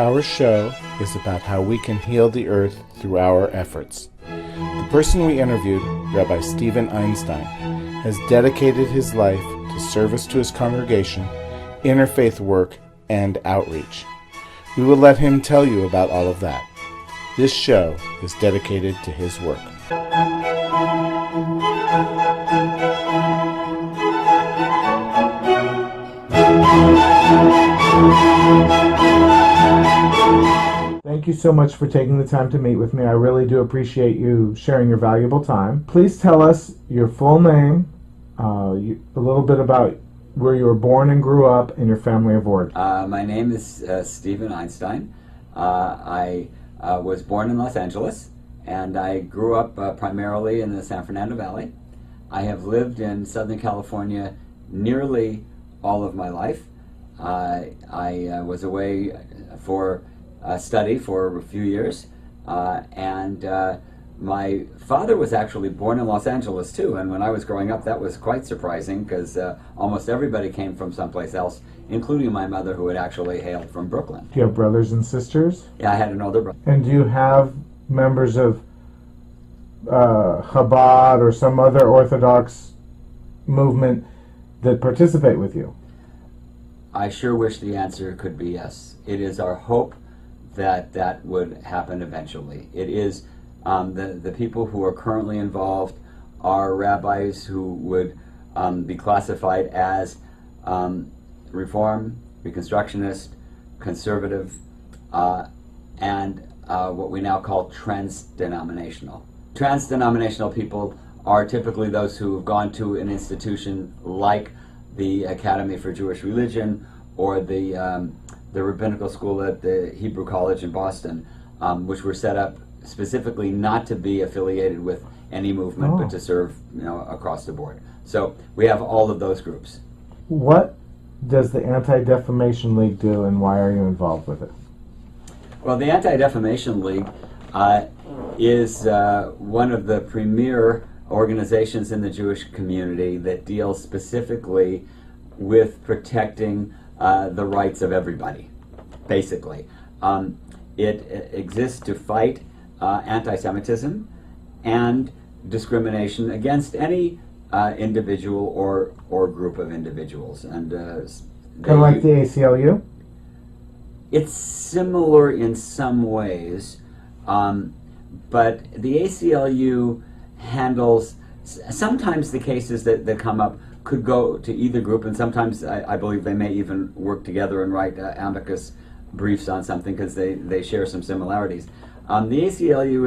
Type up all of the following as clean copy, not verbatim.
Our show is about how we can heal the earth through our efforts. The person we interviewed, Rabbi Stephen Einstein, has dedicated his life to service to his congregation, interfaith work, and outreach. We will let him tell you about all of that. This show is dedicated to his work. Thank you so much for taking the time to meet with me. I really do appreciate you sharing your valuable time. Please tell us your full name, a little bit about where you were born and grew up, and your family of origin. My name is Stephen Einstein. I was born in Los Angeles, and I grew up primarily in the San Fernando Valley. I have lived in Southern California nearly all of my life. I was away for study for a few years, and my father was actually born in Los Angeles too, and when I was growing up that was quite surprising because almost everybody came from someplace else, including my mother, who had actually hailed from Brooklyn. Do you have brothers and sisters? Yeah, I had an older brother. And do you have members of Chabad or some other Orthodox movement that participate with you? I sure wish the answer could be yes. It is our hope that that would happen eventually. It is the people who are currently involved are rabbis who would be classified as Reform, Reconstructionist, Conservative, and what we now call trans-denominational. Trans-denominational people are typically those who have gone to an institution like the Academy for Jewish Religion or the rabbinical school at the Hebrew College in Boston, which were set up specifically not to be affiliated with any movement, but to serve, across the board. So we have all of those groups. What does the Anti-Defamation League do, and why are you involved with it? Well, the Anti-Defamation League is one of the premier organizations in the Jewish community that deals specifically with protecting the rights of everybody, basically. It exists to fight anti-Semitism and discrimination against any individual or group of individuals. And kind of like the ACLU? It's similar in some ways, but the ACLU handles sometimes the cases that come up could go to either group, and sometimes I believe they may even work together and write amicus briefs on something because they share some similarities. The ACLU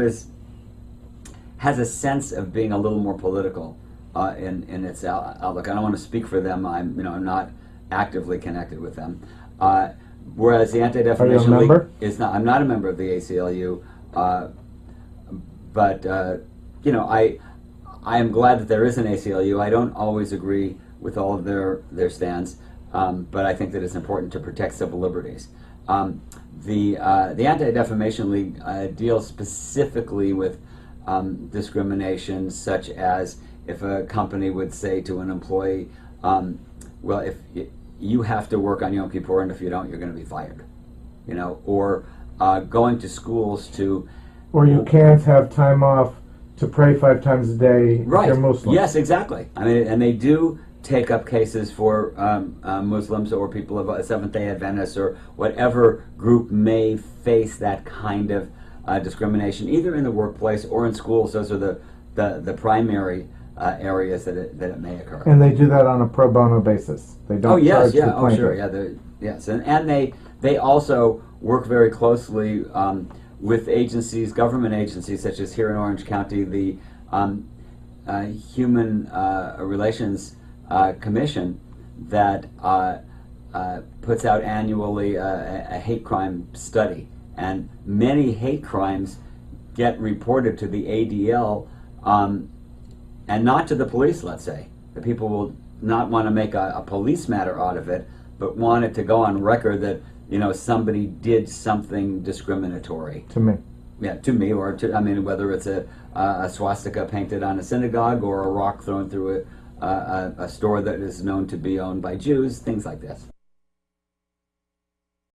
has a sense of being a little more political in its outlook. I don't want to speak for them. I'm not actively connected with them. Whereas the Anti-Defamation League is not. I'm not a member of the ACLU, but I am glad that there is an ACLU. I don't always agree with all of their stands, but I think that it's important to protect civil liberties. The Anti-Defamation League deals specifically with discrimination, such as if a company would say to an employee, well, if you have to work on Yom Kippur, and if you don't, you're going to be fired. Or going to schools to... Or you can't have time off to pray 5 times a day if you're Muslim. Yes, exactly. I mean, and they do take up cases for Muslims or people of Seventh-day Adventists or whatever group may face that kind of discrimination, either in the workplace or in schools. Those are the primary areas that it may occur. And they do that on a pro bono basis. They don't charge the plaintiff. Oh, sure, yeah, yes, and they also work very closely with agencies, government agencies, such as here in Orange County, the Human Relations Commission that puts out annually a hate crime study. And many hate crimes get reported to the ADL and not to the police, let's say. The people will not want to make a police matter out of it, but want it to go on record that somebody did something discriminatory. To me. Yeah, to me, or whether it's a swastika painted on a synagogue or a rock thrown through a store that is known to be owned by Jews, things like this.